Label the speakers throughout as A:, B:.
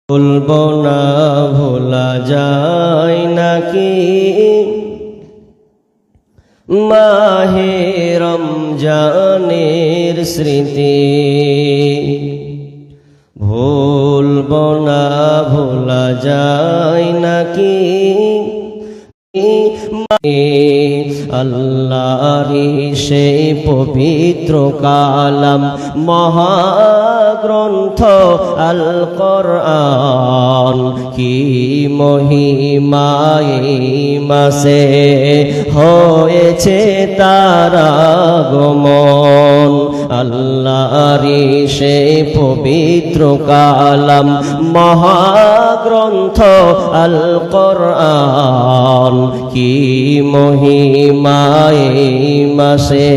A: বলবো না ভোলা যায় নাকি মাহে রমজানের স্মৃতি, ভুলবো না ভোলা যায় নাকি আল্লাহরি সেই পবিত্র কালাম মহাগ্রন্থ আল কোরআন, কি মহিমায় মাসে হয়েছে তার আগমন। আল্লাহরি সেই পবিত্র কালাম মহাগ্রন্থ আল কোরআন, কি মহিমায় মাসে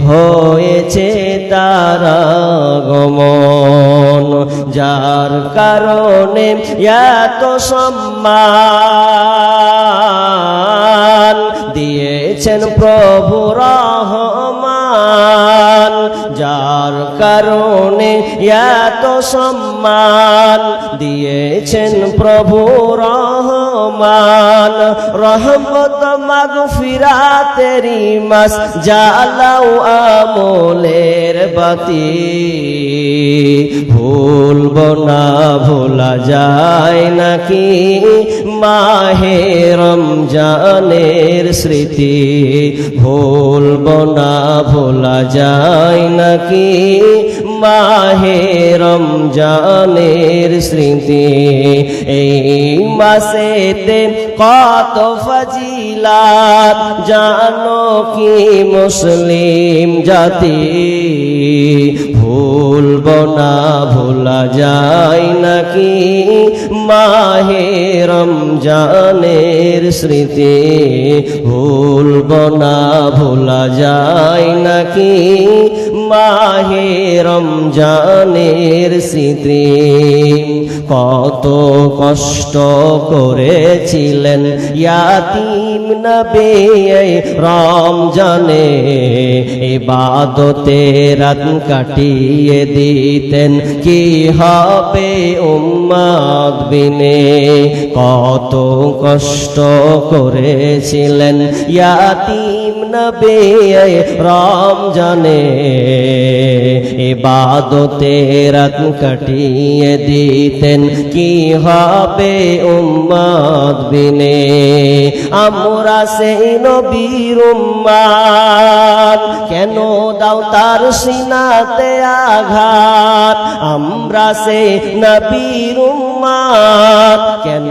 A: হয়েছে তার আগমন। যার কারণে এত সম্মান দিয়েছেন প্রভু রহমান, যার কারণে এত সম্মান দিয়েছেন প্রভু রহমান। রহমত মাগফিরাতেরি মাস, জ্বালাও আমলের বাতি, ভুলবো না ভোলা যায় নাকি মাহে রমজানের স্মৃতি, ভুলবো না ভোলা যায় নাকি মাহে রমজানের স্মৃতি। এই মাসেতে কত ফজিলাত জানো কি মুসলিম জাতি, ভুলবো না ভোলা যায় নাকি মাহে রমজানের স্মৃতি, ভুলবো না ভোলা যায় নাকি মাহে রমজানের স্মৃতি। কত কষ্ট করেছিলেন ইয়াতীম নবী রমজানে, ইবাদতে রাত কাটিয়ে দিতেন কি হবে উম্মত বিনে। কত কষ্ট করেছিলেন ইয়াতীম নবী রমজানে, ইবাদতে রাত কাটিয়ে দিতেন কি হবে উম্মত বিনে। আমরা সেই নবীর উম্মত, কেন দাও তার সিনাতে আঘাত। আমরা সেই নবীর উম্মত, কেন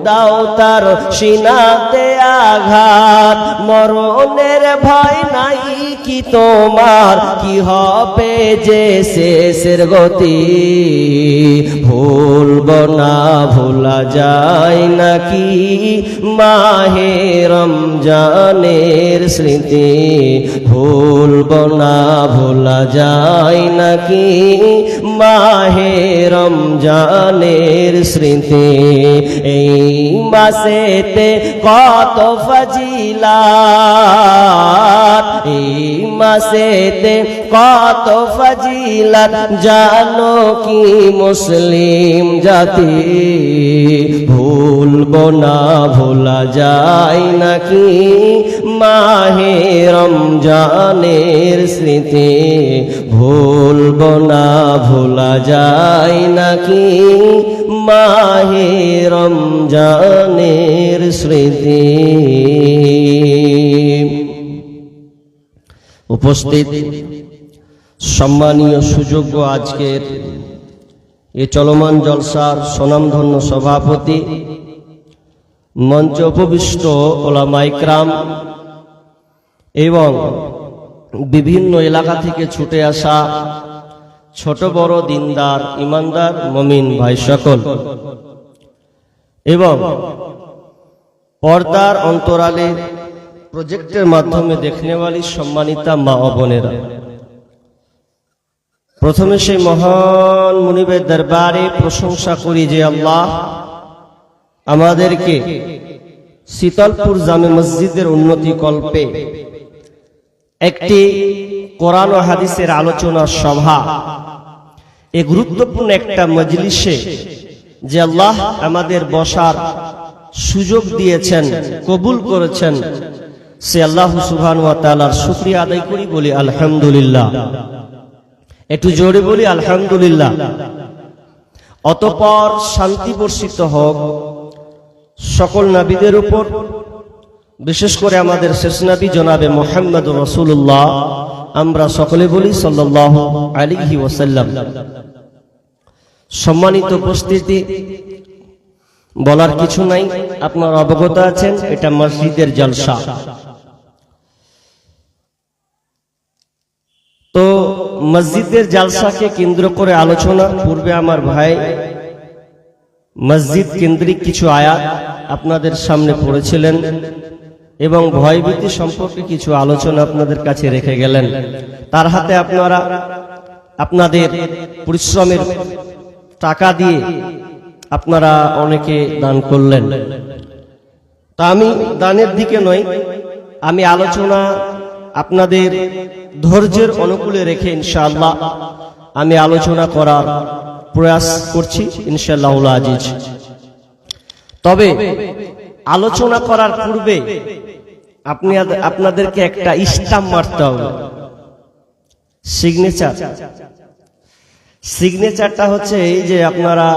A: দাও তার সিনাতে আঘাত। মরণের ভয় নাই কি তোমার, কি হবে যে শেষের গতি, ভুলবো না ভোলা যায় নাকি মাহে রমজানের স্মৃতি, ভুলবো না ভোলা যায় নাকি মাহে রমজানের স্মৃতি। এই মাসেতে কত ফজিলাত, এই মাসেতে কত ফজিলাত জানো কি মুসলিম জাতি, ভুলবো না ভোলা যায় নাকি মাহে রমজানের স্মৃতি, ভুলবো না ভোলা যায় নাকি মাহে রমজানের স্মৃতি। উপস্থিত সম্মানীয় সুযোগ্য আজকের এ চলমান জলসার স্বনামধন্য সভাপতি, মঞ্চে উপবিষ্ট ওলামা ইকরাম এবং বিভিন্ন এলাকা থেকে ছুটে আসা ছোট বড় দিনদার ইমানদার মুমিন ভাই সকল, এবং পর্দার অন্তরালে প্রজেক্টের মাধ্যমে দেখনেওয়ালি সম্মানিতা মা ও বোনেরা, প্রথমে সেই মহান মুনিবের দরবারে প্রশংসা করি যে আল্লাহ আমাদেরকে শীতলপুর জামে মসজিদের উন্নতি কল্পে একটি কোরআন ও হাদিসের আলোচনা সভা, এই গুরুত্বপূর্ণ একটা মজলিসে যে আল্লাহ আমাদের বসার সুযোগ দিয়েছেন, কবুল করেছেন, সে আল্লাহ সুবহানাহু ওয়া তাআলার শুকরিয়া আদায় করি, বলি আলহামদুলিল্লাহ। একটু জোরে বলি আলহামদুলিল্লাহ। অতঃপর শান্তি বর্ষিত হোক সকল নবীদের উপর, বিশেষ করে আমাদের শেষ নবী জনাবে মুহাম্মদ রাসূলুল্লাহ, আমরা সকলে বলি সাল্লাল্লাহু আলাইহি ওয়াসাল্লাম। সম্মানিত উপস্থিতি, বলার কিছু নাই, আপনারা অবগত আছেন এটা মসজিদের জলসা। তো মসজিদের জলসাকে কেন্দ্র করে আলোচনার পূর্বে আমার ভাই মসজিদ কেন্দ্রিক কিছু আয়াত আপনাদের সামনে পড়েছিলেন এবং ভয়ভীতি সম্পর্কে কিছু আলোচনা আপনাদের কাছে রেখে গেলেন। তার হাতে আপনারা আপনাদের পরিশ্রমের টাকা দিয়ে আপনারা অনেকে দান করলেন। তা আমি দানের দিকে নয়, আমি আলোচনা আপনাদের ধৈর্যের অনুকূলে রেখে ইনশাআল্লাহ আমি আলোচনা করার প্রয়াস করছি ইনশাআল্লাহুল আজিজ। তবে আলোচনা করার পূর্বে আপনাদেরকে একটা স্টাম্প মারতে হবে, সিগনেচার। সিগনেচারটা হচ্ছে এই যে আপনারা,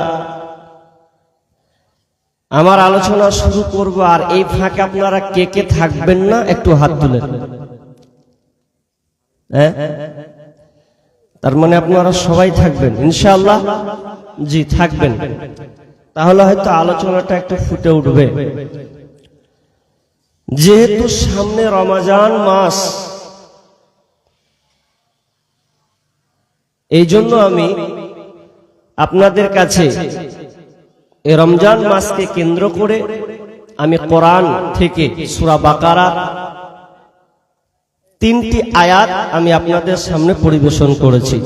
A: আমার আলোচনা শুরু করব আর এই ফাঁকে আপনারা কে কে থাকবেন না একটু হাত তুলেন। হ্যাঁ, তার মানে আপনারা সবাই থাকবেন ইনশাআল্লাহ? জি থাকবেন, তাহলে হয়তো আলোচনাটা একটু ফুটে উঠবে। যেহেতু সামনে রমজান মাস, এই জন্য আমি আপনাদের কাছে এই রমজান মাসকে কেন্দ্র করে আমি কোরআন থেকে সূরা বাকারা 3টি আয়াত আমি আপনাদের সামনে পরিবেশন করেছি।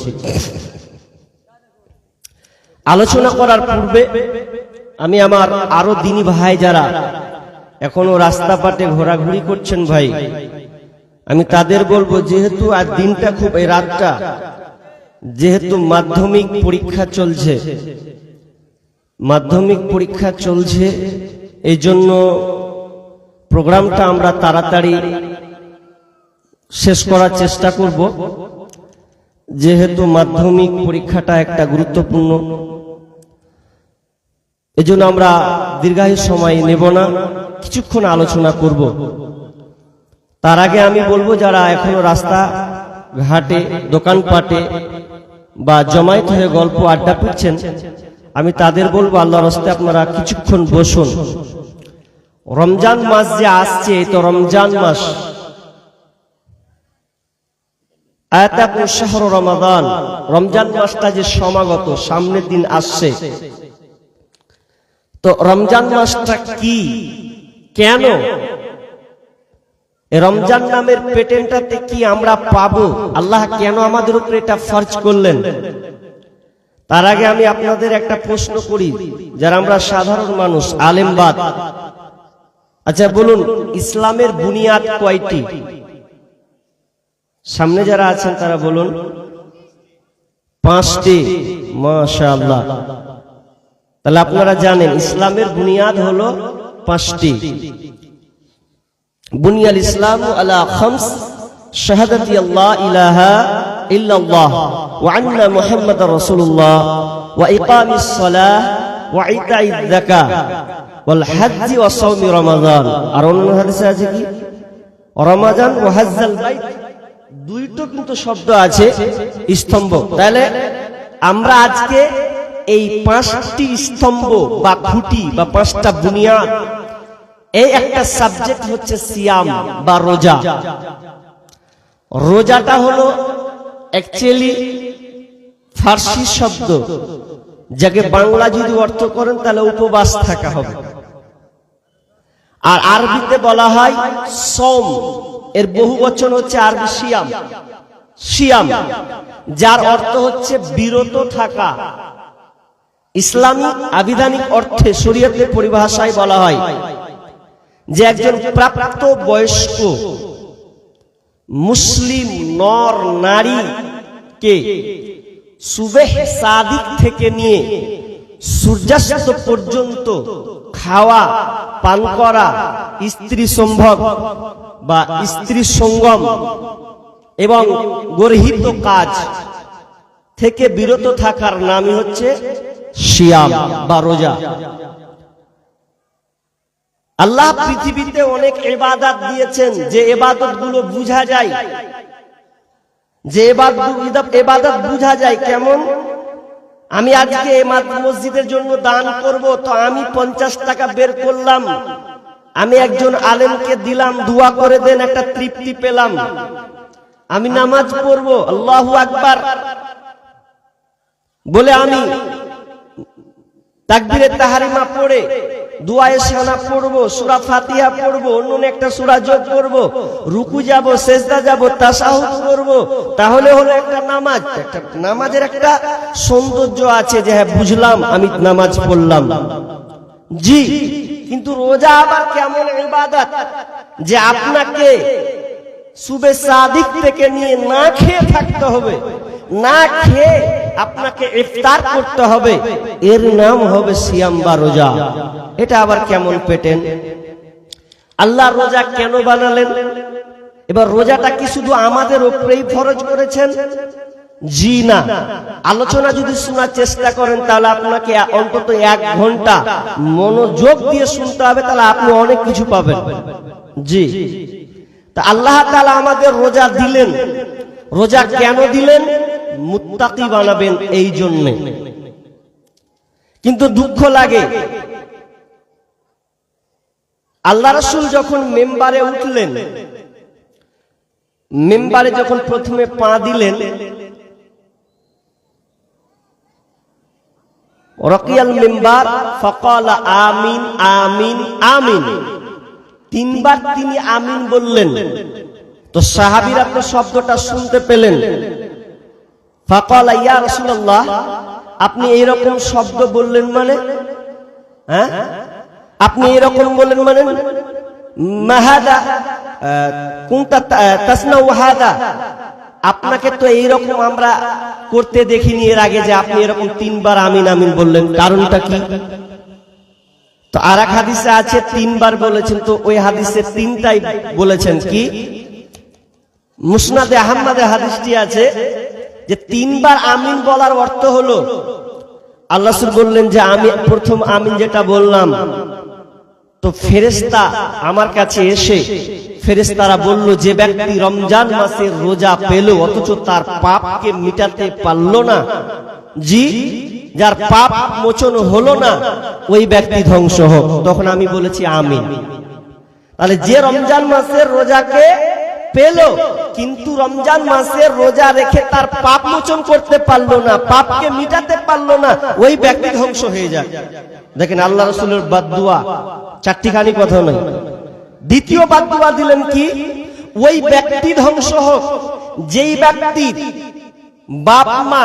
A: আলোচনা করার পূর্বে আমি আমার আরো দিনী ভাই যারা এখনো রাস্তাঘাটে ঘোরাঘুরি করছেন ভাই, আমি তাদের বলবো, যেহেতু আজ দিনটা খুব, এই রাতটা যেহেতু মাধ্যমিক পরীক্ষা চলছে, মাধ্যমিক পরীক্ষা চলছে, এই জন্য প্রোগ্রামটা আমরা তাড়াতাড়ি শেষ করার চেষ্টা করব। যেহেতু মাধ্যমিক পরীক্ষাটা একটা গুরুত্বপূর্ণ, এজন্য আমরা দীর্ঘায়ু সময় নেব না, কিছুক্ষণ আলোচনা করব। তার আগে আমি বলবো, যারা এখনো রাস্তা ঘাটে, দোকানপাটে বা জমায়েত হয়ে গল্প আড্ডা করছেন, আমি তাদের বলবো আল্লাহর রাস্তায় আপনারা কিছুক্ষণ বসুন। রমজান মাস যে আসছে, তো রমজান মাস, আয়াতাকুম শাহরু রমাদান, রমজান মাসটা যে সমাগত, সামনের দিন আসছে, তো রমজান মাসটা কি, কেন, রমজান নামের পেটেন্টটাতে কি আমরা পাবো, আল্লাহ কেন আমাদের উপরে এটা ফরজ করলেন? তার আগে আমি আপনাদের একটা প্রশ্ন করি, যারা আমরা সাধারণ মানুষ, আলেমবাদ, আচ্ছা বলুন, ইসলামের বুনিয়াদ কয়টি? সামনে যারা আছেন তারা বলুন। 5টি, মাশাআল্লাহ। তাহলে আপনারা জানেন ইসলামের বুনিয়াদ হলো 5টি। বুনিয়াল ইসলামু আলা খামস, শাহাদাতি আল্লাহ ইলাহা ইল্লাল্লাহ ওয়া আন্না মুহাম্মাদার রাসূলুল্লাহ ওয়া ইকামিস সালাহ ওয়া ইতাইয যাকাত ওয়াল হজ্জ ওয়া সাওমি রমাদান। আর অন্য হাদিসে আছে কি, রমাদান ওয়া হজ্জাল বাইত, দুইটো কিন্তু শব্দ আছে স্তম্ভ। তাহলে আমরা আজকে এই 5টি স্তম্ভ বা খুঁটি বা 5টা বুনিয়াদ, এই একটা সাবজেক্ট হচ্ছে সিয়াম বা রোজা। রোজাটা হলো অ্যাকচুয়ালি ফার্সি শব্দ, যাকে বাংলা যদি অর্থ করেন তাহলে উপবাস থাকা হবে। আর আরবিতে বলা হয় সওম, এর বহু বচন হচ্ছে আরবি সিয়াম, সিয়াম, যার অর্থ হচ্ছে বিরত থাকা। ইসলামী আবিধানিক অর্থে, শরীয়তের পরিভাষায় বলা হয় যে একজন প্রাপ্ত বয়স্ক মুসলিম নর নারীকে সুবহ সাদিক থেকে নিয়ে সূর্যাস্ত পর্যন্ত খাওয়া, পান করা, স্ত্রী সম্ভোগ বা স্ত্রী সঙ্গম এবং গর্হিত কাজ থেকে বিরত থাকার নামই হচ্ছে সিয়াম বা রোজা। আল্লাহ পৃথিবীতে অনেক ইবাদত দিয়েছেন, যে ইবাদতগুলো বোঝা যায়, যে ইবাদত বোঝা যায় কেমন। আমি আজকে মসজিদের জন্য দান করব, তো আমি 50 টাকা বের করলাম, আমি একজন আলেমকে দিলাম, দোয়া করে দেন, একটা তৃপ্তি পেলাম। আমি নামাজ পড়ব, আল্লাহু আকবার বলে আমি তাকবীরে তাহরিমা পড়ে দুআয়ে শানা পড়বো, সূরা ফাতিহা পড়বো, অন্য একটা সূরা যোগ করবো, রুকু যাব, সেজদা যাব, তাশাহুদ করব, তাহলে হলো একটা নামাজ। একটা নামাজের একটা সৌন্দর্য আছে যে হ্যাঁ বুঝলাম, আমি নামাজ পড়লাম। জি, কিন্তু রোজা আবার কেমন ইবাদত যে আপনাকে সুবে সাদিক থেকে নিয়ে না খেয়ে থাকতে হবে, না খেয়ে আপনাকে ইফতার করতে হবে, এর নাম হবে সিয়াম বা রোজা। এটা আবার কেমন পেটেন? আল্লাহ রোজা কেন বানালেন? এবার রোজাটা কি শুধু আমাদের উপরেই ফরজ করেছেন? জি না। আলোচনা যদি শোনার চেষ্টা করেন তাহলে আপনাকে অন্তত 1 ঘন্টা মনোযোগ দিয়ে শুনতে হবে, তাহলে আপনি অনেক কিছু পাবেন। জি, তা আল্লাহ তাআলা আমাদের রোজা দিলেন। রোজা কেন দিলেন? মুত্তাকি বানাবেন এই জন্যে। কিন্তু দুঃখ লাগে, আল্লাহ রাসূল যখন মেম্বারে উঠলেন, মেম্বারে যখন প্রথমে পা দিলেন, রাকিয়াল মিম্বার ফাকালা আমিন আমিন আমিন, 3 বার তিনি আমিন বললেন। তো সাহাবীরা তো শব্দটা শুনতে পেলেন। ফাকালা ইয়া রাসূলুল্লাহ, আপনি এইরকম শব্দ বললেন মানে? হ্যাঁ, আপনি এরকম বললেন মানে? মাহাদা কুনতা তাসনাউ হাদা, আপনাকে তো এইরকম আমরা করতে দেখিনি এর আগে যে আপনি এরকম 3 বার আমিন আমিন বললেন, কারণটা কি? তো আরেক হাদিসে আছে 3 বার বলেছেন, তো ওই হাদিসে 3টাই বলেছেন। কি মুসনাদে আহমদে হাদিসটি আছে যে 3 বার আমিন বলার অর্থ হলো, আল্লাহ রাসূল বললেন যে আমি প্রথম আমিন যেটা বললাম, তো ফেরেশতা আমার কাছে এসে ফেরেশতারা বলল, যে ব্যক্তি রমজান মাসের রোজা পেল অথচ তার পাপকে মিটাতে পারল না, জি, যার পাপ মোচন হলো না, ওই ব্যক্তি ধ্বংস হোক। তখন আমি বলেছি আমিন। তাহলে যে রমজান মাসের রোজাকে পেল কিন্তু রমজান মাসের রোজা রেখে তার পাপ মোচন করতে পারলো না, পাপকে মিটাতে পারলো না, ওই ব্যক্তি ধ্বংস হয়ে যায়। দেখেন আল্লাহ রাসূলের বাদদুয়া, 4টি কথা নয়। দ্বিতীয় বাদদুয়া দিলেন কি? ওই ব্যক্তি ধ্বংস হোক যেই ব্যক্তির বাপ মা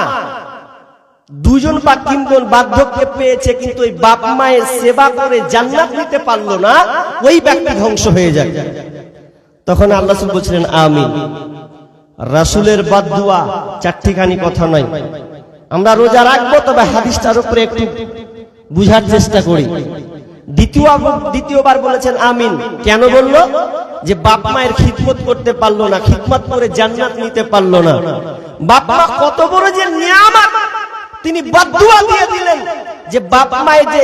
A: দুজন বা 3 জন বার্ধক্যে পেয়েছে, কিন্তু ওই বাপ মায়ের সেবা করে জান্নাত নিতে পারলো না, ওই ব্যক্তি ধ্বংস হয়ে যায়। তখন আল্লাহ রাসূল বলছিলেন আমিন। রাসূলের বাদদুয়া, 4টি কথা নয়। আমরা রোজা রাখবো, তবে হাদিসটার উপরে একটু বুঝার চেষ্টা করি। দ্বিতীয়বার বলেছেন আমিন। কেন বলল? যে বাপ মায়ের খিদমত করতে পারলো না, খিদমত করে জান্নাত নিতে পারলো না। বাপ মা কত বড় যে নিয়ামত, তিনি বাদদুয়া দিয়ে দিলেন যে বাপ মায়ের যে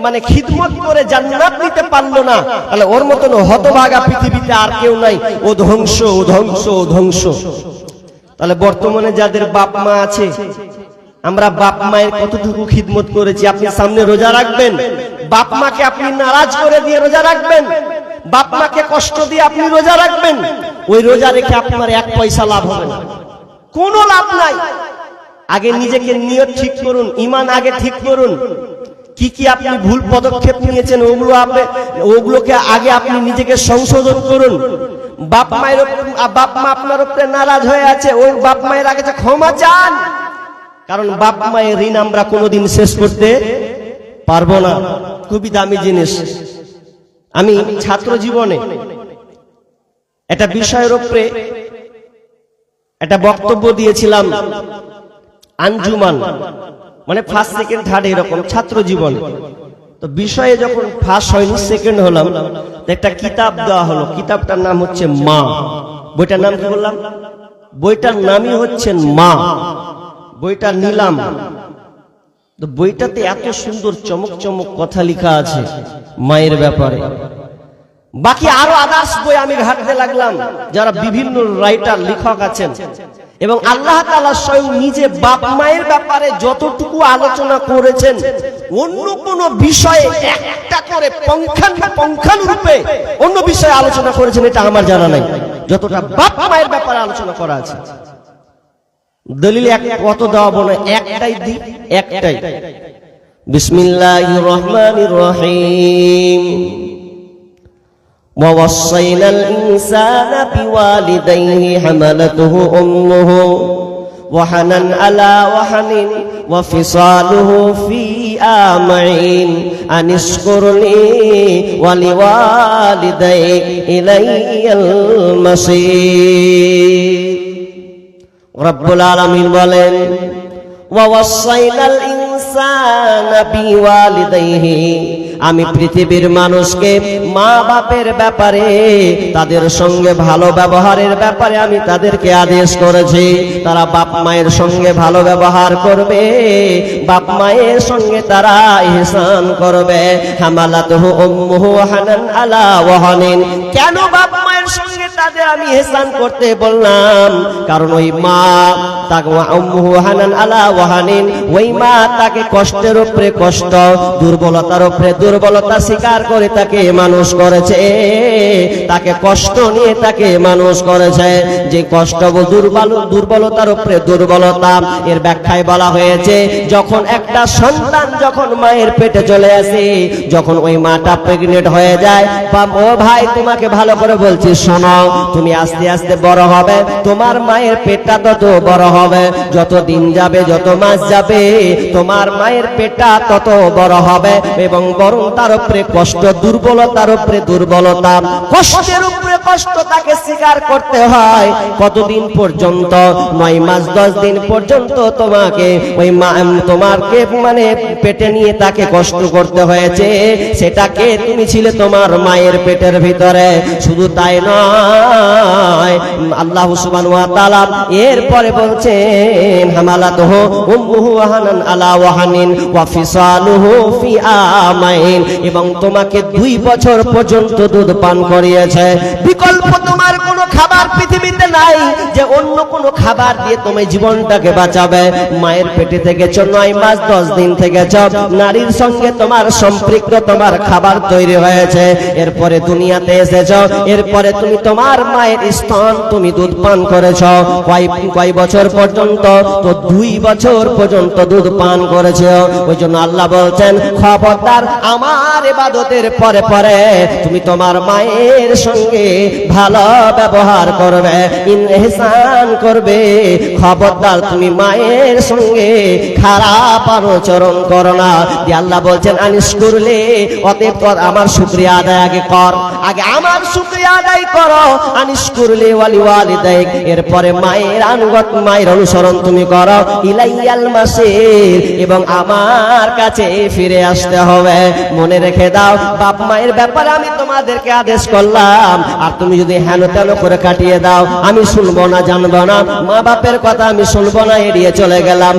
A: মানে খিদমত করে জান্নাত নিতে পারলো না, তাহলে ওর মতন হতভাগা পৃথিবীতে আর কেউ নাই, ও ধ্বংস, ও ধ্বংস, ও ধ্বংস। তাহলে বর্তমানে যাদের বাপ মা আছে, আমরা বাপ মায়ের কতটুকু খিদমত করেছি? আপনি সামনে রোজা রাখবেন, বাপ মাকে আপনি নারাজ করে দিয়ে রোজা রাখবেন, বাপ মাকে কষ্ট দিয়ে আপনি রোজা রাখবেন, ওই রোজা রেখে আপনার 1 পয়সা লাভ হবে না, কোনো লাভ নাই। আগে নিজেকে নিয়ত ঠিক করুন, ঈমান আগে ঠিক করুন। কি কি আপনি ভুল পদক্ষেপ নিয়েছেন ওগুলোকে আগে আপনি নিজেকে সংশোধন করুন। বাপ মা আপনার উপরে নারাজ হয়ে আছে, ওই বাপ মায়ের আগে ক্ষমা চান, কারণ বাপ মায়ের ঋণ আমরা কোনোদিন শেষ করতে পারবো না। খুবই দামি জিনিস। আমি ছাত্র জীবনে একটা বিষয়ের উপরে একটা বক্তব্য দিয়েছিলাম, আঞ্জুমান মানে ফার্স্ট সেকেন্ড থার্ড এরকম ছাত্র জীবন। তো বিষয়ে যখন ফার্স্ট হয়নি সেকেন্ড হলাম, একটা কিতাব দেওয়া হলো, কিতাবটার নাম হচ্ছে মা। বইটার নাম কি বললাম? বইটার নামই হচ্ছে মা। বইটা নিলাম, তো বইটাতে এত সুন্দর চমক চমক কথা লেখা আছে মায়ের ব্যাপারে। বাকি আরো আদার্স বই আমি ঘাটতে লাগলাম, যারা বিভিন্ন রাইটার লেখক আছেন, এবং আল্লাহ তাআলা স্বয়ং নিজে বাপ মায়ের ব্যাপারে যতটুকু আলোচনা করেছেন, অন্য কোন বিষয়ে একটা করে পঙ্খানুরূপে অন্য বিষয়ে আলোচনা করেছেন এটা আমার জানা নাই, যতটা বাপ মায়ের ব্যাপারে আলোচনা করা আছে। দলিল কত দেওয়া বলে, একটাই দিই, একটাই। বিসমিল্লাহির রহমানির রহিম। ووصينا الإنسان بوالديه حملته أمه وحنا على وحن وفصاله في عامين أن اشكر لي ولوالديك إلي المصير। রব্বুল আলামিন বলেন, ওয়াসাইনাল ইনসানা বিওয়ালিদাইহি, আমি পৃথিবীর মানুষকে মা বাপের ব্যাপারে, তাদের সঙ্গে ভালো ব্যবহারের ব্যাপারে আমি তাদেরকে আদেশ করেছি। তারা বাপ মায়ের সঙ্গে ভালো ব্যবহার করবে, বাপ মায়ের সঙ্গে তারা ইহসান করবে। হামালাতুহু উম্মুহু হানান আলা ওয়াহানিন, কেন বাপ মায়ের সঙ্গে তাদের আমি ইহসান করতে বললাম? কারণ ওই মা তাকে উম্মুহু হানান আলা ওয়াহানিন, ওই মা তাকে কষ্টের উপরে কষ্ট, দুর্বলতার উপরে দুর্বলতা স্বীকার করে তাকে মানুষ করেছে, তাকে কষ্ট নিয়ে তাকে মানুষ করেছে। যে কষ্ট দুর্বলতার উপরে দুর্বলতা, এর ব্যাখ্যায় বলা হয়েছে যখন একটা সন্তান যখন মায়ের পেটে চলে আসে, যখন ওই মাটা প্রেগনেন্ট হয়ে যায়, ও ভাই তোমাকে ভালো করে বলছি শোনো, তুমি আস্তে আস্তে বড় হবে, তোমার মায়ের পেটটা তত বড় হবে, যত দিন যাবে যত মাস যাবে তোমার মায়ের পেটটা তত বড় হবে, এবং বরং তার উপরে কষ্ট, দুর্বলতার উপরে দুর্বলতা, কষ্টের উপরে কষ্ট তাকে স্বীকার করতে হয়। কতদিন পর্যন্ত? 9 মাস 10 দিন পর্যন্ত তোমাকে ওই মা তোমাকে মানে পেটে নিয়ে তাকে কষ্ট করতে হয়েছে। সেটাকে তুমি ছিলে তোমার মায়ের পেটের ভিতরে। শুধু তাই নয়, আল্লাহ সুবহানাহু ওয়া তাআলা এরপরে বলছেন, হামালাতুহু উম্মুহু ওয়াহানান আলা ওয়াহানিন ওয়া ফিসালুহু ফি আমাইন, এবং তোমাকে 2 বছর পর্যন্ত দুধ পান করিয়েছে। বিকল্প তোমার কোনো খাবার পৃথিবীতে নাই যে অন্য কোনো খাবার দিয়ে তুমি জীবনটাকে বাঁচাবে। মায়ের পেটে থেকেছ, 9 মাস 10 দিন থেকেছ, নারীর সঙ্গে তোমার সম্পৃক্ত তোমার খাবার তৈরি হয়েছে, এরপরে দুনিয়াতে এসেছ, এরপরে তুমি তোমার মায়ের স্তন তুমি দুধ পান করেছ। কয় বছর পর্যন্ত? তো 2 বছর পর্যন্ত দুধ পান করেছ। ওই জন্য আল্লাহ বলছেন, খবরদার আমার ইবাদতের পরে পরে তুমি তোমার মায়ের সঙ্গে ভালো ব্যবহার করবে, ইহসান করবে। খবরদার তুমি মায়ের সঙ্গে খারাপ আচরণ করো না। আল্লাহ বলছেন, আনিস করলে, অতএব আমার শুকরিয়া আদায় আগে কর, আগে আমার শুকরিয়া আদায় করো। আনিস করলে ওয়ালি ওয়ালিদাইক, এরপরে মায়ের আনুগত্য, মায়ের অনুসরণ তুমি করো। ইলাইয়াল মাসির, এবং আমার কাছে ফিরে আসতে হবে। মনে রেখে দাও, বাপ মায়ের ব্যাপারে আমি তোমাদেরকে আদেশ করলাম, আর তুমি যদি হেন তেন করে কাটিয়ে দাও, আমি শুনবো না, জানবো না, মা বাপের কথা আমি শুনবো না, এড়িয়ে চলে গেলাম।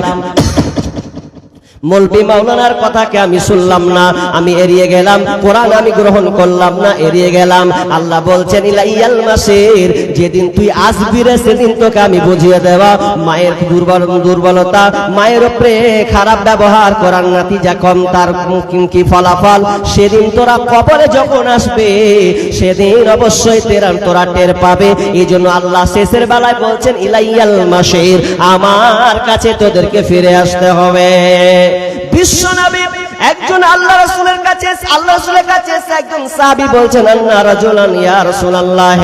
A: মৌলবি মাওলানার কথাকে আমি শুনলাম না, আমি এড়িয়ে গেলাম। কোরআন আমি গ্রহণ করলাম না, এড়িয়ে গেলাম। আল্লাহ বলছেন, ইলাইয়াল মাসির, যেদিন তুই আসবি রে সেদিন তোকে আমি বুঝিয়ে দেব মায়ের দুর্বলতা, মায়ের উপরে খারাপ ব্যবহার করার নাতিজা কম, তার কি ফলাফল। সেদিন তোরা কবরে যখন আসবে, সেদিন অবশ্যই তোরা টের পাবে। এই জন্য আল্লাহ শেষের বেলায় বলছেন, ইলাইয়াল মাসির, আমার কাছে তোদেরকে ফিরে আসতে হবে। বিশ্বনবী একজন আল্লাহ রাসূলের কাছে, আল্লাহ রাসূলের কাছে একজন সাহাবী বলছেন, আন্না রাজুলান ইয়া রাসূলুল্লাহ,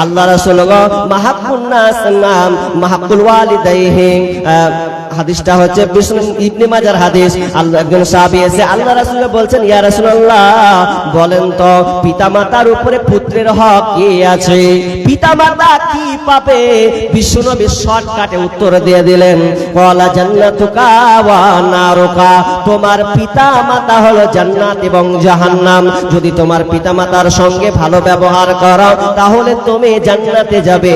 A: আল্লাহ রাসূল গো, মাহাব্বুন নাস নাম মাহাব্বুল ওয়ালিদাইহি হাদিসটা হচ্ছে ইবনে মাজার হাদিস। আল্লাহ একজন সাহাবী এসে আল্লাহ রাসূল বলছেন, ইয়া রাসূলুল্লাহ, বলেন তো পিতামাতার উপরে পুত্রের হক কি আছে? পিতামাতা কি পাবে? বিশ্বনবী শর্টকাটে উত্তর দিয়ে দিলেন, ওয়ালা জান্নাতুকা ওয়া নারুকা, তোমার পিতামাতা হলো জান্নাত এবং জাহান্নাম। যদি তোমার পিতামাতার সঙ্গে ভালো ব্যবহার করো তাহলে তুমি জান্নাতে যাবে,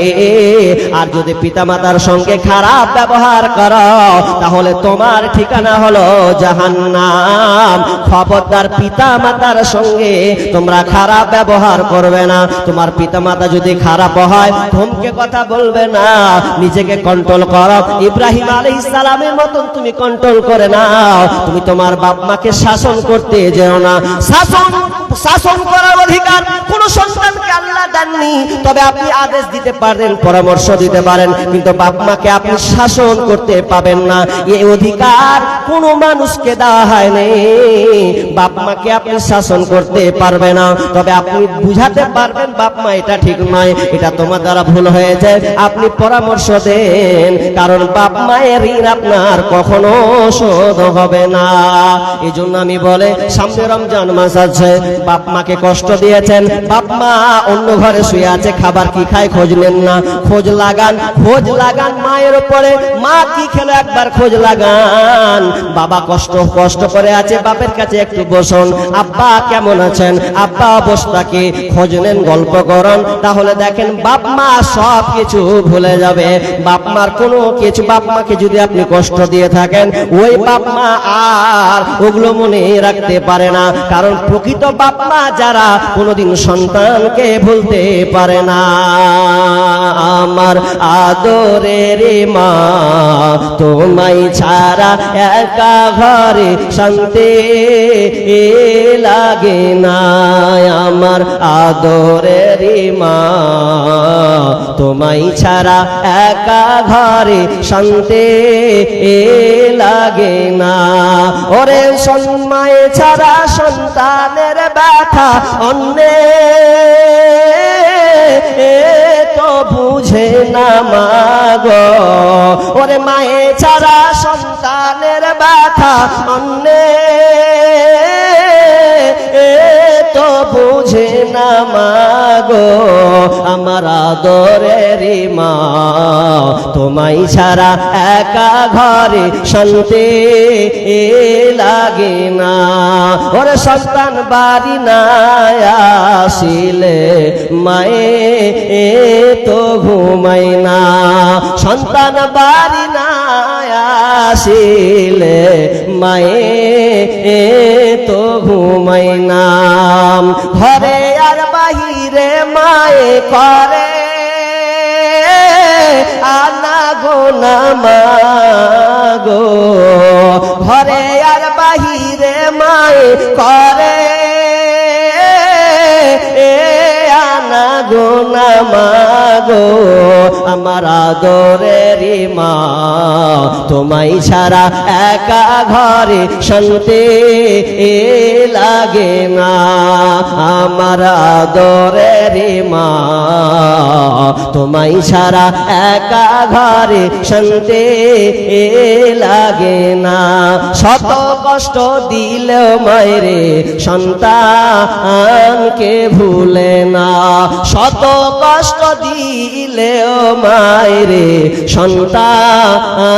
A: আর যদি পিতামাতার সঙ্গে খারাপ ব্যবহার করো তাহলে তোমার ঠিকানা হলো জাহান্নাম। খবরদার পিতামাতার সঙ্গে তোমরা খারাপ ব্যবহার করবে না। তোমার পিতামাতা যদি খারাপ হয় ধমকে কথা বলবে না, নিজেকে কন্ট্রোল করো। ইব্রাহিম আলাইহিস সালামের মতন তুমি কন্ট্রোল করে নাও। তুমি তোমার বাপ মাকে শাসন করতে যেও না। শাসন করার অধিকার কোন সন্তানকে আল্লাহ দেননি, তবে আপনি আদেশ দিতে পারেন, পরামর্শ দিতে পারেন, কিন্তু বাপ মাকে আপনি শাসন করতে পাবেন না। এই অধিকার কোন মানুষকে দেওয়া হয়নি। বাপ মাকে আপনি শাসন করতে পারবে না, তবে আপনি বুঝাতে পারবেন বাপ মা এটা ঠিক নয়, এটা তোমার দ্বারা ভুল হয়েছে, আপনি পরামর্শ দেন। কারণ বাপ মায়ের ঋণ আপনার কখনো শোধ হবে না। এই জন্য আমি বলে, সামনে রমজান মাস আছে, বাপ মাকে কষ্ট দিয়েছেন, বাপ মা অন্য ঘরে শুয়ে আছে, খাবার কি খায় খোঁজ নেন না। খোঁজ লাগান মায়ের উপরে, মা কি খেলো একবার খোঁজ লাগান। বাবা কষ্ট করে আছে, বাপের কাছে একটু বসুন, আব্বা কেমন আছেন, আব্বা অবস্থাকে খোঁজ নেন, গল্প করুন, তাহলে দেখেন বাপ মা সব কিছু ভুলে যাবে। বাপ মার কোনো কিছু, বাপ মাকে যদি আপনি কষ্ট দিয়ে থাকেন, ওই বাপ মা আর ওগুলো মনে রাখতে পারে না। কারণ প্রকৃত বাপ মা যারা কোনোদিন সন্তানকে ভুলতে পারে না। আমার আদরের মা, তোমায় ছাড়া একা ঘরে শান্তি লাগে না। আমার আদরের মা, তোমায় ছাড়া একা ঘরে শান্তি লাগে না। ওরে মায়ে ছাড়া সন্তানের ব্যথা অন্যে তো বুঝে না মাগো। ওরে মায়ে ছাড়া সন্তানের ব্যথা অন্যে তো বুঝে না মাগো। আমার আদরের মা, তোমায় ছাড়া একা ঘরে শান্তি লাগে না। ওরে সন্তান বাড়ি না আসিলে মায়ে তো ঘুমাই না। সন্তান বাড়ি না আসিলে মায়ে তো ঘুমাই না। ঘরে আর বাহিরে মায়ে করে আনা গো না মাগো। ঘরে আর বাহিরে মায়ে করে আনা গো না মাগো। আমার আদরের মা, তোমায় ছাড়া একা ঘরে শান্তি লাগে না। আমার আদরের মা, তোমায় ছাড়া একা ঘরে শান্তি লাগে না। শত কষ্ট দিলেও মায়েরে সন্তানকে ভুলে না। শত কষ্ট দিলেও মায়েরে সন্তানকে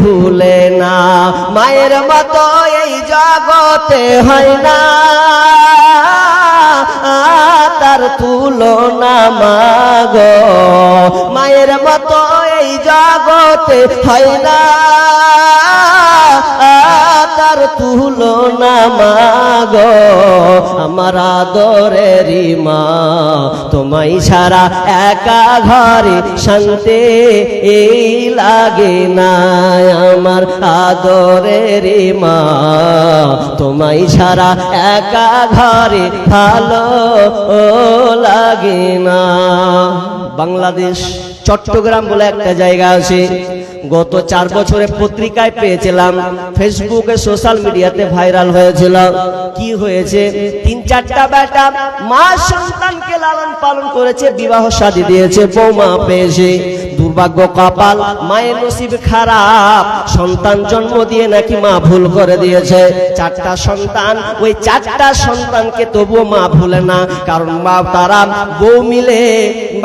A: ভুলে না। মায়ের মতো এই জগতে হয় না তার তুলনা মাগো। মায়ের মতো এই জগতে হয় না তার তুলনা মাগো। আমার আদরের মা, তোমায় ছাড়া একা ঘরে শান্তি লাগে না। আমার আদরের মা, তোমায় ছাড়া একা ঘরে ভালো লাগে না। বাংলাদেশ চট্টগ্রাম বলে একটা জায়গা আছে, গত 4 বছরে পত্রিকায় পেয়েছিলাম, ফেসবুকে সোশ্যাল মিডিয়াতে ভাইরাল হয়েছিল। কি হয়েছে? 3-4টা বেটা মা সন্তানকে লালন পালন করেছে, বিবাহ শাদী দিয়েছে, বৌমা পেয়েছে। দুর্ভাগ্য কপাল, মায়ের নসিব খারাপ, সন্তান জন্ম দিয়ে নাকি মা ভুল করে দিয়েছে। 4টা সন্তান, ওই 4টা সন্তানকে তবুও মা ভুলে না, কারণ মা তারা বউ মিলে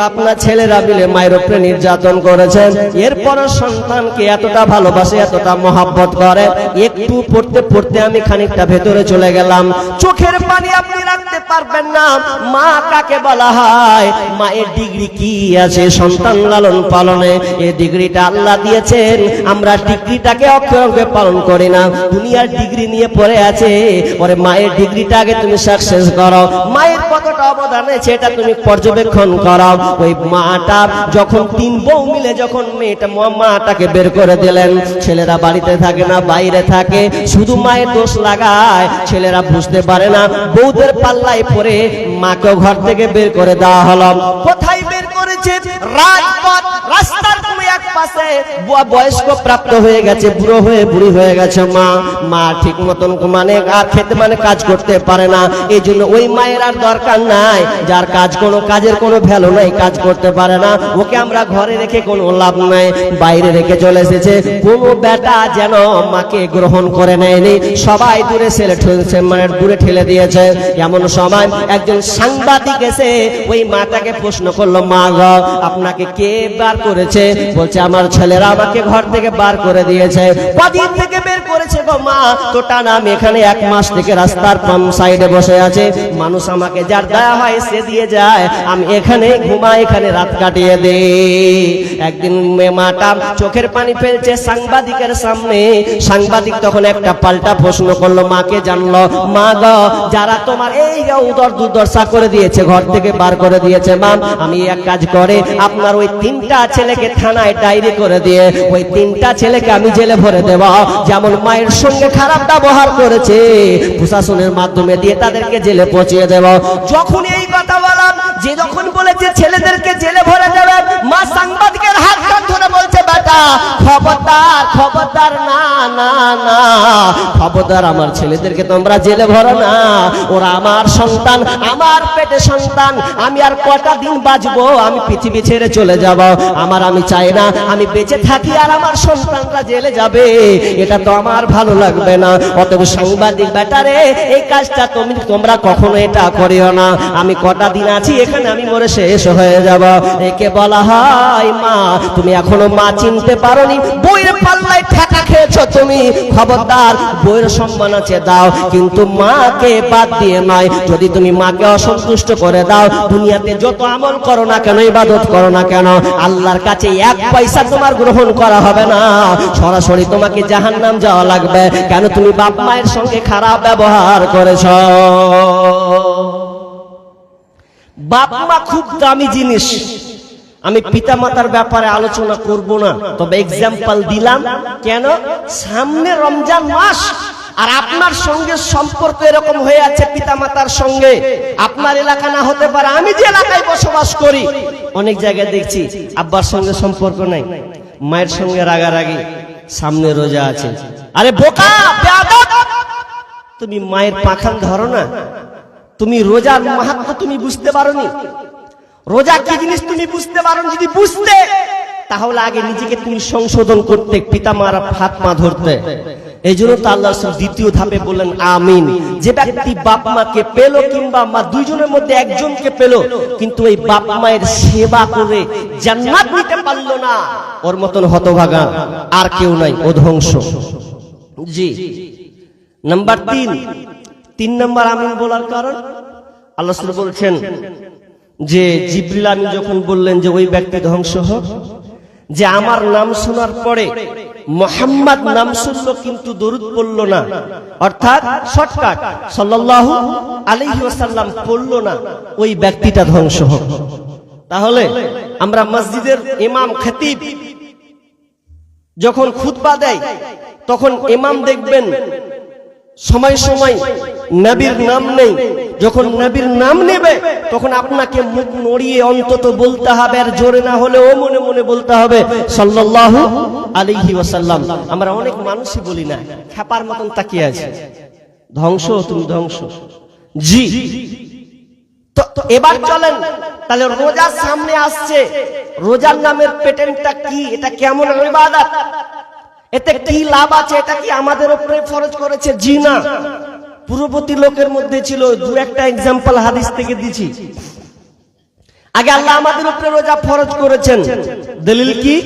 A: আপনার ছেলেরা মিলে মায়ের উপরে নির্যাতন করেছেন। এরপর সন্তানকে এতটা ভালোবাসে, এতটা মহাব্বত করে। একটু পড়তে পড়তে আমি খানিকটা ভেতরে চলে গেলাম, চোখের পানি আপনি রাখতে পারবেন না। মা কাকে বলা হয়? মায়ের ডিগ্রি কি আছে সন্তান লালন পালনে? এই ডিগ্রিটা আল্লাহ দিয়েছেন, আমরা ডিগ্রিটাকে অক্ষরে পালন করি না, দুনিয়ার ডিগ্রি নিয়ে পড়ে আছে। ওরে মায়ের ডিগ্রিটা আগে তুমি সাকসেস করো, মায়ের কতটা অবদান আছে এটা তুমি পর্যবেক্ষণ করো। ওই মাটা যখন 3 বউ মিলে যখন মাটাকে বের করে দিলেন, ছেলেরা বাড়িতে থাকে না, বাইরে থাকে, শুধু মায়ের দোষ লাগায়, ছেলেরা বুঝতে পারে না। বউদের পাল্লায় পড়ে মাকে ঘর থেকে বের করে দেওয়া হলো। কোথায় বের করেছে? রাজপথ, রাস্তার কোনো এক পাশে বয়স্ক প্রাপ্ত হয়ে গেছে, বুড়ো হয়ে বুড়ি হয়ে গেছে মা ঠিক মতন মানে আর খেতে মানে কাজ করতে পারে না। এই জন্য ওই মায়ের আর দরকার নাই, যার কাজের কোনো ভ্যালু নাই, কাজ করতে পারে না, ওকে আমরা ঘরে রেখে কোনো লাভ নাই, বাইরে রেখে চলে এসেছে। কোনো বেটা যেন মাকে গ্রহণ করে নেয়নি, সবাই দূরে মানে দূরে ঠেলে দিয়েছে। এমন সময় একজন সাংবাদিক এসে ওই মাটাকে প্রশ্ন করলো, মা গো আপনাকে কে বার করেছে? বলছে আমার ছেলেরা আমাকে ঘর থেকে বার করে দিয়েছে। কদিন থেকে বের করেছে গো মা? তো টানা আমি এখানে 1 মাস থেকে রাস্তার পাম্প সাইডে বসে আছে, মানুষ আমাকে যার দয়া হয় সে দিয়ে যায়, আমি এখানে ঘুমাই, এখানে রাত কাটিয়ে দেই। একদিন মাটা চোখের পানি ফেলছে সাংবাদিকের সামনে। সাংবাদিক তখন একটা পাল্টা প্রশ্ন করলো, মাকে জানলো, মা গো যারা তোমার এই উদর দুর্দশা করে দিয়েছে, ঘর থেকে বার করে দিয়েছে, মা আমি এক কাজ করে আপনার ওই 3টা ছেলেকে থানায় ডায়েরি করে দিয়ে ওই 3টা ছেলেকে আমি জেলে ভরে দেব। যেমন মায়ের সঙ্গে খারাপ ব্যবহার করেছে, প্রশাসনের মাধ্যমে দিয়ে তাদেরকে জেলে পৌঁছিয়ে দেব। যখন এই কথা বললাম, যে যখন বলেছে ছেলেদেরকে জেলে ভরে দেবে, মা সাংবাদিকের হাত ধরে বলছে, বেটা খবরদার, খবরদার, না না না, খবরদার, আমার ছেলেদেরকে তোমরা জেলে ভরো না, ওরা আমার সন্তান, আমার পেটে সন্তান, আমি আর কটা দিন বাঁচবো, আমি পৃথিবী ছেড়ে চলে যাব, আমি চাই না আমি বেঁচে থাকি আর আমার সন্তানরা জেলে যাবে, এটা তো আমার ভালো লাগবে না। অতএব সাংবাদিক বেটারে এই কাজটা তোমরা কখনো এটা করিও না, আমি কটা দিন আছি এখানে, আমি মরে শেষ হয়ে যাব। একে বলা হয় মা। তুমি এখনো মা চিনতে পারোনি, বইয়ের পাল্লায় ঠেকা খেয়েছো তুমি, খবরদার, বইয়ের সম্মান আছে দাও, কিন্তু মাকে বাদ দিয়ে নয়। যদি তুমি মাকে অসন্তুষ্ট করে দাও, দুনিয়াতে যত আমল করো না কেন, ইবাদত করো না কেন, আল্লাহর কাছে 1 পয়সা তোমার গ্রহণ করা হবে না, সরাসরি তোমাকে জাহান্নাম যাওয়া লাগবে। কেন? তুমি বাপ মায়ের সঙ্গে খারাপ ব্যবহার করেছো। বাপ মা খুব দামি জিনিস। আমি পিতা মাতার ব্যাপারে আলোচনা করব না, তবে এক্সাম্পল দিলাম। কেন? সামনে রমজান মাস, আর আপনার সঙ্গে সম্পর্ক এরকম হয়ে আছে পিতা মাতার সঙ্গে, আপনার এলাকা না হতে পারে, আমি যে এলাকায় বসবাস করি অনেক জায়গায় দেখছি আব্বার সঙ্গে সম্পর্ক নাই, মায়ের সঙ্গে রাগারাগি, সামনে রোজা আছে। আরে বোকা, বেয়াদব, তুমি মায়ের পাখান ধরো না, তুমি রোজার মাহাত্ম্য তুমি বুঝতে পারোনি, রোজা কি জিনিস তুমি বুঝতে পারোনি। যদি বুঝতে, তাহলে আগে নিজেকে তুমি সংশোধন করতে, পিতা মারা হাত পা ধরতে। এই জন্য তো আল্লাহ দ্বিতীয় ধাপে বললেন আমিন। যে ব্যক্তি বাপ মাকে পেল, কিংবা মা দুইজনের মধ্যে একজনকে পেল, কিন্তু এই বাপ মায়ের সেবা করে জান্নাত নিতে পারলো না, ওর মতন হতভাগা আর কেউ নাই, ও ধ্বংস। জি। নাম্বার 3 নাম্বার আমিন বলার কারণ, আল্লাহ বলছেন যে জিবরিল আমিন যখন বললেন যে ওই ব্যক্তি ধ্বংস হোক, যে আমার নাম শোনার পরে মুহাম্মদ নাম শুনলো কিন্তু দরুদ পড়লো না, অর্থাৎ শর্টকাট সাল্লাল্লাহু আলাইহি ওয়াসাল্লাম পড়লো না, ওই ব্যক্তিটা ধ্বংস হোক। তাহলে আমরা মসজিদের ইমাম খতিব যখন খুতবা দেয়, তখন ইমাম দেখবেন সময় সময় নবীর নাম নেই, যখন নবীর নাম নেবে তখন আপনাকে মুখ নড়িয়ে অন্তত বলতে হবে, আর জোরে না হলেও মনে মনে বলতে হবে সাল্লাল্লাহু আলাইহি ওয়াসাল্লাম। আমরা অনেক মানুষই বলি না, খেপার মতন তাকিয়ে আছে, ধ্বংস, তুমি ধ্বংস। জি। তো এবার চলেন, তাহলে রোজা সামনে আসছে, রোজার নামের পেটেন্টটা কি, এটা কেমন ইবাদত, এতে কি লাভ আছে, এটা কি আমাদের উপরে ফরজ করেছে? জি না, পূর্ববর্তী লোকের মধ্যে ছিল। দু একটা এক্সাম্পল হাদিস থেকে দিছি। আগে আল্লাহ আমাদের উপরে রোজা ফরজ করেছেন, দলিল কি?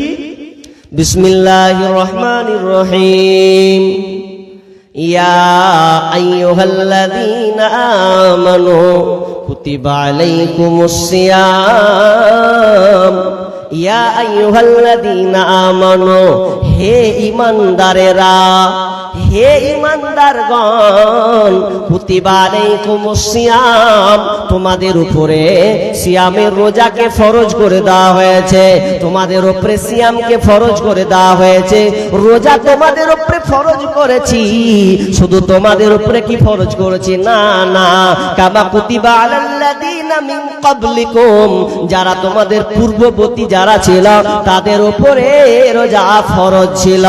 A: বিসমিল্লাহির রহমানির রহিম, ইয়া আইয়ুহাল্লাযীনা আমানু কুতিবা আলাইকুমুস সিয়াম, ইয়া আইয়ুহাল্লাযীনা আমানু, হে ঈমানদারেরা, হে ঈমানদারগণ, কুতিবা আলাইকুমুস সিয়াম, তোমাদের উপরে সিয়ামের রোজাকে ফরজ করে দেওয়া হয়েছে, তোমাদের উপরে সিয়ামকে ফরজ করে দেওয়া হয়েছে। রোজা তোমাদের উপরে ফরজ করেছি, শুধু তোমাদের উপরে কি ফরজ করেছি? না না, কামা কুতিবা আলাল্লাযীনা মিন ক্বাবলিকুম, যারা তোমাদের পূর্ববর্তী যারা ছিল তাদের উপরে রোজা ফরজ ছিল।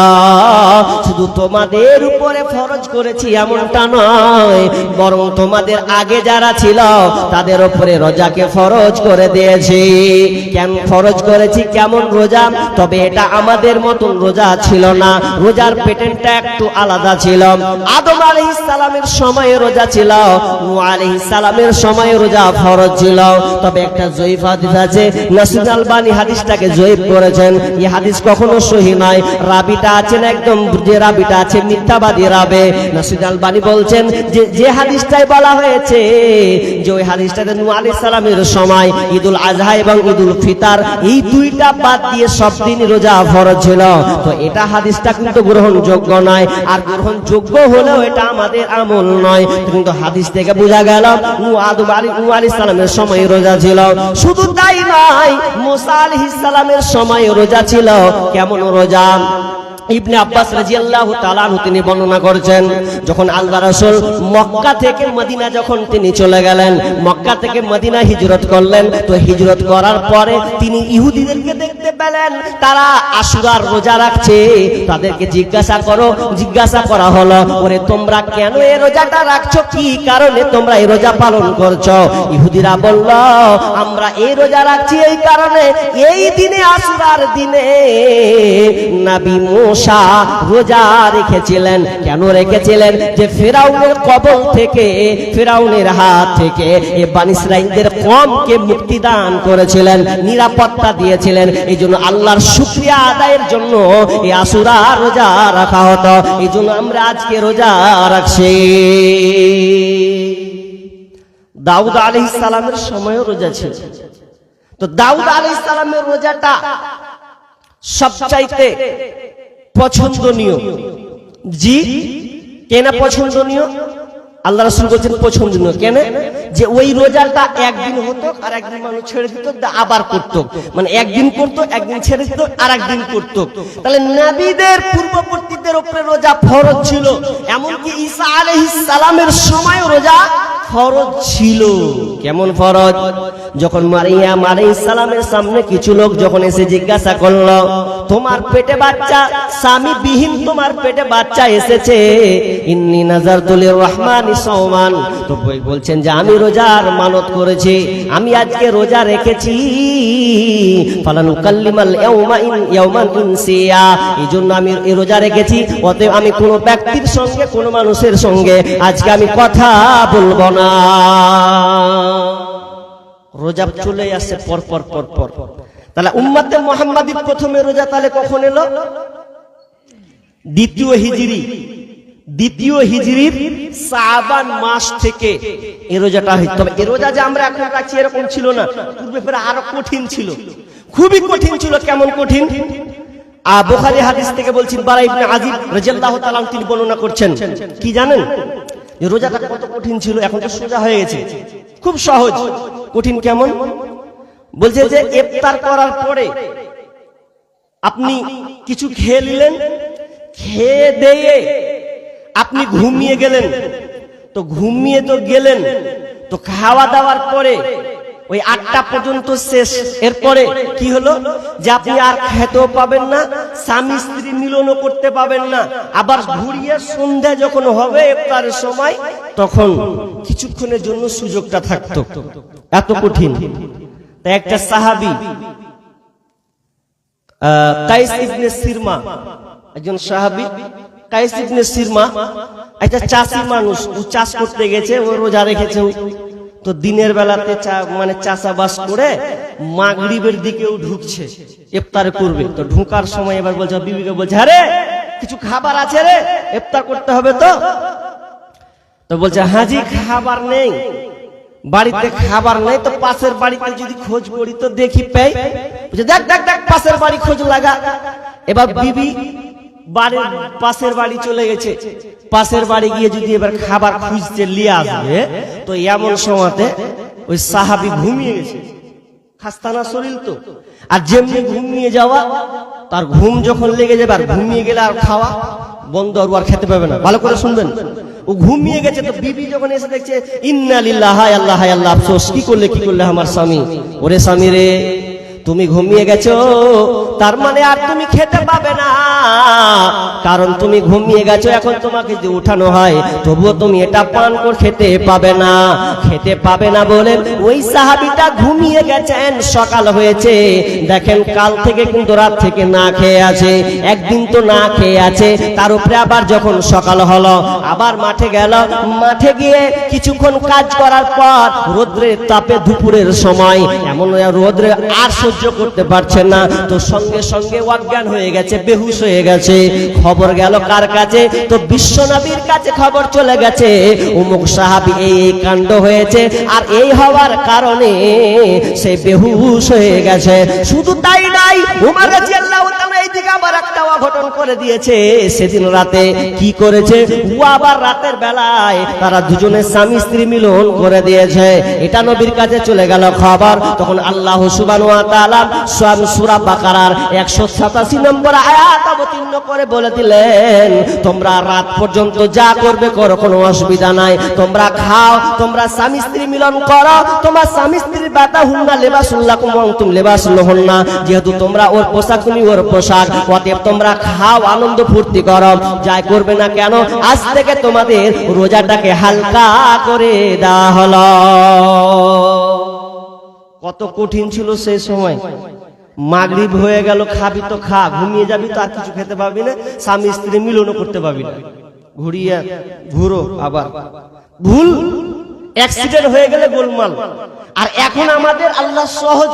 A: শুধু তোমাদের উপরে ফরজ করেছি এমনটা নয়, বরং তোমাদের আগে যারা ছিল তাদের উপরে রোজাকে ফরজ করে দিয়েছি। কেন ফরজ করেছি? কেমন রোজা? তবে এটা আমাদের মতন রোজা ছিল না, রোজার প্যাটার্নটা একটু আলাদা ছিল। আদম আলাইহিস সালামের সময়ে রোজা ছিল, নূহ আলাইহিস সালামের সময়ে রোজা ফরজ ছিল। তবে একটা জয়ীফ হাদিস আছে, নাসির আলবানী হাদিসটাকে জয়ীফ করেছেন। এই হাদিস কখনো সহিহ নয়, রাবিটা আছেন একদম, যে রাবিটা আছে মিথ্যাবাদী রাবে। নাসির আলবানী বলছেন যে হাদিসটাই বলা হয়েছে, যে ওই হাদিসটাতে নূহ আলাইহিস সালামের সময় ঈদুল আজহা এবং ঈদুল ফিতর এই দুইটা বাদ দিয়ে সব দিন রোজা ফরজ ছিল। তো এটা হাদিসটা কিন্তু গ্রহণযোগ্য নয়, আর গ্রহণযোগ্য হলেও এটা আমাদের আমল নয়। কিন্তু হাদিস থেকে বোঝা গেল নূহ আলাইহিস সালামের সময় রোজা ছিল। শুধু তাই নয়, মুসা আলাইহিস সালামের সময় রোজা ছিল। কেমন রোজা? ইবনে আব্বাস রাদিয়াল্লাহু তাআলা আনহু তিনি বর্ণনা করেছেন, যখন আল্লাহ রাসূল মক্কা থেকে মদিনা যখন তিনি চলে গেলেন, মক্কা থেকে মদিনা হিজরত করলেন, তো হিজরত করার পরে তিনি ইহুদিদেরকে দেখতে পেলেন তারা আশুরার রোজা রাখছে। তাদেরকে জিজ্ঞাসা করা হলো, ওরে তোমরা কেন এই রোজাটা রাখছো, কি কারণে তোমরা এই রোজা পালন করছো? ইহুদিরা বলল, আমরা এই রোজা রাখছি এই কারণে, এই দিনে আশুরার দিনে নবী মুসা রোজা রেখেছিলেন। কেন রেখেছিলেন? যে ফিরাউনের কবল থেকে, ফিরাউনের হাত থেকে এই বনী ইসরাঈলদের কওমকে মুক্তি দান করেছিলেন, নিরাপত্তা দিয়েছিলেন। এই জন্য আল্লাহর শুকরিয়া আদায়ের জন্য এই আশুরা রোজা রাখা হতো। এই জন্য আমরা আজকে রোজা রাখছি। দাউদ আলাইহিস সালামের সময়ও রোজা ছিল। তো দাউদ আলাইহিস সালামের রোজাটা সবচাইতে পছন্দনীয়। জি, কেন পছন্দনীয়? আল্লাহ রাসূল বলেছেন পছন্দনীয় কেন? যে ওই রোজাটা একদিন হতো আর একদিন মানুষ ছেড়ে দিত, আবার করত, মানে একদিন করত, একদিন ছেড়ে দিত, আর একদিন করত। তাহলে নবীদের পূর্ববর্তীদের উপরে রোজা ফরজ ছিল, এমনকি ঈসা আলাইহিস সালামের সময় রোজা ফরজ ছিল। কেমন ফরজ? যখন মারিয়াম আলাইহিস সালামের সামনে কিছু লোক যখন এসে জিজ্ঞাসা করলো, তোমার পেটে বাচ্চা, স্বামী বিহীন তোমার পেটে বাচ্চা এসেছে, ইন্নী নাযারতু লিররহমানি সাওমান, তো বলছেন যে আমি রোজার মানত করেছি, আমি আজকে রোজা রেখেছি। ফালানুকাল্লিমাল ইয়াওমান ইনসিয়া, এইজন্য আমি এই রোজা রেখেছি, অতএব আমি কোনো ব্যক্তির সঙ্গে, কোনো মানুষের সঙ্গে আজকে আমি কথা বলবো না। রোজা চলে আসছে পর পর পর পর। তাহলে উম্মতে মুহাম্মাদী প্রথমে রোজা তাহলে কখন এলো? দ্বিতীয় হিজরির শাবান মাস থেকে এই রোজাটা হয়। তবে এই রোজা যে আমরা এখন রাখছি এরকম ছিল না, পূর্বে ফেরা আরো কঠিন ছিল, খুবই কঠিন ছিল। কেমন কঠিন? বুখারী হাদিস থেকে বলছেন, বারা ইবনে আযিব রাদিয়াল্লাহু তাআলা তিনি বর্ণনা করছেন, কি জানেন এই রোজাটা কত কঠিন ছিল? এখন তো সোজা হয়ে গেছে, খুব সহজ। কঠিন কেমন? বলছে যে ইফতার করার পরে আপনি কিছু খেয়ে নিলেন, খেয়ে দিয়ে আপনি ঘুমিয়ে গেলেন, তো ঘুমিয়ে তো গেলেন, তো খাওয়া দাওয়ার পরে ওই 8টা পর্যন্ত শেষ। এরপরে কি হলো? যে আপনি আর খেতেও পাবেন না, স্বামী স্ত্রী মিলনও করতে পাবেন না। আবার ঘুরিয়ে সন্ধ্যা যখন হবে ইফতারের সময়, তখন কিছুক্ষণের জন্য সুযোগটা থাকতো। এত কঠিন। তাই একটা সাহাবী কাইস ইবনে সিরমা, একজন সাহাবী। কাইস ইবনে সিরমা একটা চাষি মানুষ, ও চাষ করতে গেছে, ও রোজা রেখেছে। তো দিনের বেলাতে মানে চাষাবাস করে মাগরিবের দিকেও ঢুকছে, ইফতার করবে। তো ঢুকার সময় এবার বলছে, বিবিকে বলছে, আরে কিছু খাবার আছে রে, ইফতার করতে হবে। তো বলছে, হাজি খাবার নেই, বাড়িতে খাবার নেই। তো পাশের বাড়িতে যদি খোঁজ করি তো দেখি পাই। দেখ দেখ দেখ, পাশের বাড়ি খোঁজ লাগা। এবার বিবি বাড়ির পাশের বাড়ি চলে গেছে। পাশের বাড়ি গিয়ে যদি এবার খাবার খুঁজতে নিয়ে আসবে, তো এমন সময়তে ওই সাহাবী ঘুমিয়ে গেছে, খাস্তানা শরীর তো। আর যেমনি ঘুমিয়ে যাওয়া, তার ঘুম যখন লেগে যাবে, আর ঘুমিয়ে গেলে আর খাওয়া বন্ধ, আর খেতে পাবে না। ভালো করে শুনবেন, ও ঘুমিয়ে গেছে। তো বিবি যখন এসে দেখছে, ইন্না লিল্লাহি হায় আল্লাহ হায় আল্লাহ, আফসোস, কি করলে আমার স্বামী। ওরে স্বামী রে, তুমি ঘুমিয়ে গেছো, তার মানে আর তুমি খেতে পাবে না, কারণ তুমি ঘুমিয়ে গেছো। এখন তোমাকে যে উঠানো হয়, তবুও তুমি এটা পান করে খেতে পাবে না বলে ওই সাহাবীটা ঘুমিয়ে গেছেন। সকাল হয়েছে, দেখেন কাল থেকে কিন্তু রাত থেকে না খেয়ে আছে, একদিন তো না খেয়ে আছে। তার উপরে আবার যখন সকাল হলো, আবার মাঠে গেল। মাঠে গিয়ে কিছুক্ষণ কাজ করার পর রোদ্রের তাপে, দুপুরের সময় এমন রোদ্রে আর সহ্য করতে পারছেন না, তো সঙ্গে সঙ্গে অজ্ঞান হয়ে গেছে, বেহুশ হয়ে গেছে। খবর গেল কার কাছে? তো বিশ্বনবীর কাছে খবর চলে গেছে, অমুক সাহাবী এই কাণ্ড হয়েছে, আর এই হওয়ার কারণে সে বেহুশ হয়ে গেছে। শুধু তাই নাই, উমর রাদিয়াল্লাহু তাআলা এইদিকে আবার একটা অঘটন করে দিয়েছে। সেদিন রাতে কি করেছে? ও আবার রাতের বেলায় তারা দুজনে স্বামী স্ত্রী মিলন করে দিয়েছে। এটা নবীর কাছে চলে গেল খবর। তখন আল্লাহ সুবহানাহু ওয়া তাআলা সূরা বাকারার 187 নম্বর আয়াত অবতীর্ণ করে বলে দিলেন, তোমরা রাত পর্যন্ত যা করবে করো, কোনো অসুবিধা নাই। তোমরা খাও, তোমরা স্বামী স্ত্রী মিলন করো, তোমার স্বামী স্ত্রীর বাতা হুন্না লিবাসুল লাকুম ওয়া আনতুম লিবাসুল লাহুন্না। যেহেতু তোমরা ওর পোশাক, তুমি ওর পোশাক, অতএব তোমরা খাও, আনন্দ ফুর্তি করো, যাই করবে না কেন। আজ থেকে তোমাদের রোজাটাকে হালকা করে দেওয়া হলো। কত কঠিন ছিল সেই সময়। মাগরিব হয়ে গেল, খাবি তো খা, ঘুমিয়ে যাবি তো আর কিছু খেতে পাবি না, স্বামী স্ত্রী মিলনও করতে পাবি না। ঘুরো আবার ভুল, অ্যাক্সিডেন্ট হয়ে গেলে গোলমাল। আর এখন আমাদের আল্লাহ সহজ